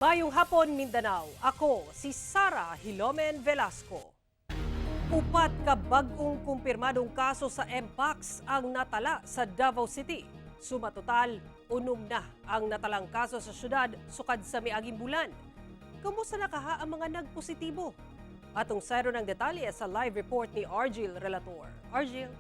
Mayong hapon, Mindanao. Ako si Sara Hilomen Velasco. Upat ka bag-ong kumpirmadong kaso sa Mpox ang natala sa Davao City. Sumatotal, 6 na ang natalang kaso sa syudad sukad sa miaging bulan. Kamusta na kaha ang mga nagpositibo? Atong sayro ng detalye sa live report ni Argil Relator. Argil.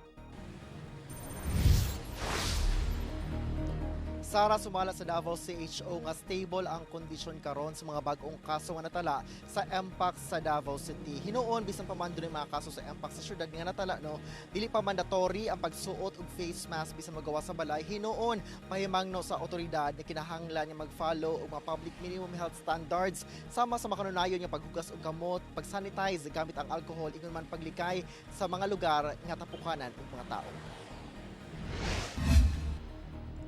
Sara, sumala sa Davao CHO nga stable ang kondisyon karon sa mga bag-ong kaso nga natala sa Mpox sa Davao City. Hinuon bisan pa man dunay mga kaso sa Mpox sa syudad nga natala, no, dili pa mandatory ang pagsuot og face mask bisan magawa sa balay. Hinuon pahimangno sa otoridad na kinahanglan nga mag-follow og mga public minimum health standards sama sa makanunayon nga paghugas og kamot, pag-sanitize gamit ang alcohol, ingon man paglikay sa mga lugar nga tapukanan og mga tao.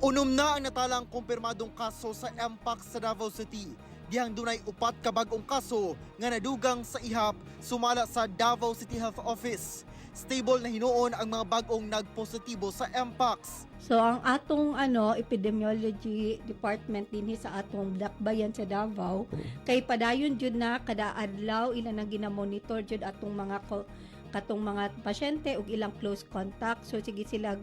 Unom na ang natalang kumpirmadong kaso sa Mpox sa Davao City. Dihang dunay 4 ka bag-ong kaso nga nadugang sa ihap sumala sa Davao City Health Office. Stable na hinuon ang mga bag-ong nagpositibo sa Mpox. So ang atong epidemiology department dinhi sa atong dakbayan sa Davao kay padayon jud na kada adlaw ila nang ginamonitor jud atong mga katong mga pasyente ug ilang close contact. So sige sila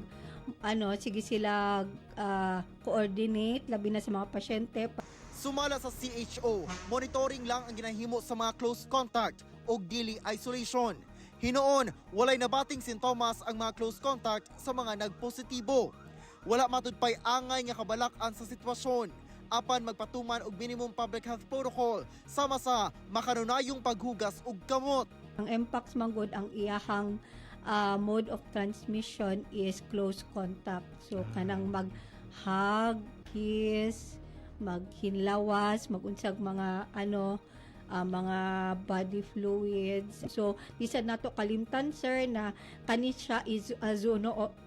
coordinate labi na sa mga pasyente. Sumala sa CHO, monitoring lang ang ginahimo sa mga close contact o dili isolation. Hinoon, walay nabating sintomas ang mga close contact sa mga nagpositibo. Wala matudpay angay nga kabalakan sa sitwasyon. Apan magpatuman og minimum public health protocol sama sa makanunayong paghugas og kamot. Ang Mpox manggod ang iyahang mode of transmission is close contact. So kanang mag-hug, kiss, maghinlawas, magunsag mga mga body fluids. So bisan nato kalimtan sir na kani siya is a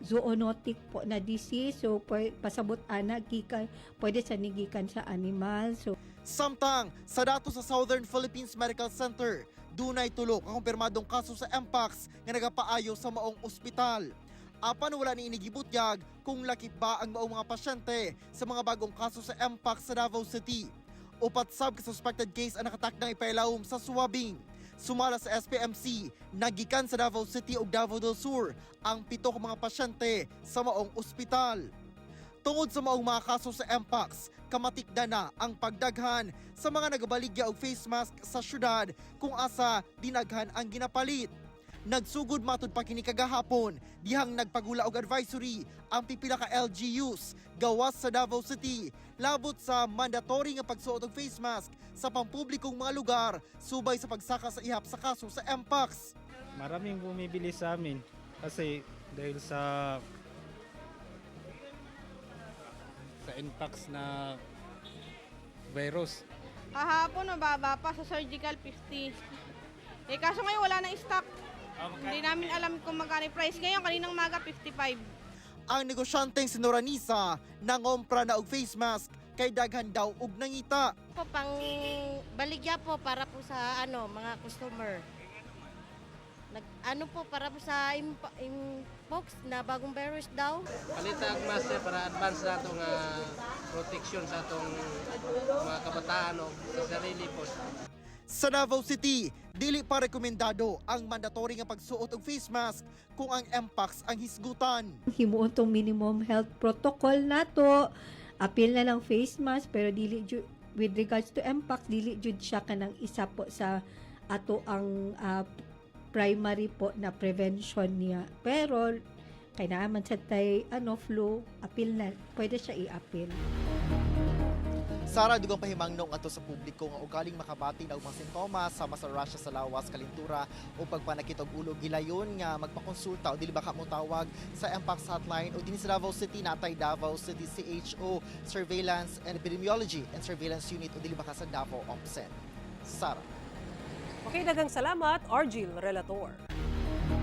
zoonotic po na disease. So pasabot ana gikan pwede sa nigikan sa animal. So samtang sa dato sa Southern Philippines Medical Center, dunay 3 ang kumpirmadong kaso sa Mpox nga nagapaayo sa maong ospital. Apan wala ni inigibutyag kung lakip ba ang maong mga pasyente sa mga bagong kaso sa Mpox sa Davao City. Upat sab ka suspected case ang nakatakdang ipailawom sa Suwabing. Sumala sa SPMC, nagikan sa Davao City ug Davao del Sur ang 7 ka mga pasyente sa maong ospital. Tungod sa maong mga kaso sa Mpox, kamatikda na ang pagdaghan sa mga nagabaligya og face mask sa syudad kung asa dinaghan ang ginapalit. Nagsugod matud pa kini kagahapon dihang nagpagula og advisory ang pipila ka LGUs gawas sa Davao City labot sa mandatory nga pagsuot og face mask sa pampublikong mga lugar subay sa pagsaka sa ihap sa kaso sa Mpox. Maraming bumibili sa amin kasi dahil sa Mpox na virus. Kahapon mababa pa sa surgical 50. Kaso ngayon wala na stock. Hindi namin alam kung magkano price. Ngayon kaninang maga 55. Ang negosyanteng si Noranisa nangompra na og face mask kay daghan daw og nangita. Po pang baligya po para po sa mga customer. Po para po sa Mpox na bagong virus daw. Palita ang master para advance na itong protection sa itong mga kabataan o sa sarili po. Sa Davao City, dili pa rekomendado ang mandatory nga pagsuot og face mask kung ang Mpox ang hisgutan. himuon tong minimum health protocol nato. Apil na lang face mask pero dili jud with regards to Mpox dili jud siya kanang isa po sa ato ang primary po na prevention niya. Pero kay naman sa flu, apil na pwede siya i-apil. Sara, dugang pahimangnong ato sa publiko nga ugaling makabati na og mga sintomas sama sa rasya sa lawas, kalintura o pagpanakit og ulo, gilayon nga magpakonsulta o dili ba ka mo tawag sa Mpox hotline o dinhi sa Davao City natay Davao City CHO Surveillance and Epidemiology and Surveillance Unit o dili ba ka sa Davao OPSEN. Sara. Okay, daghang salamat, Argil Relator.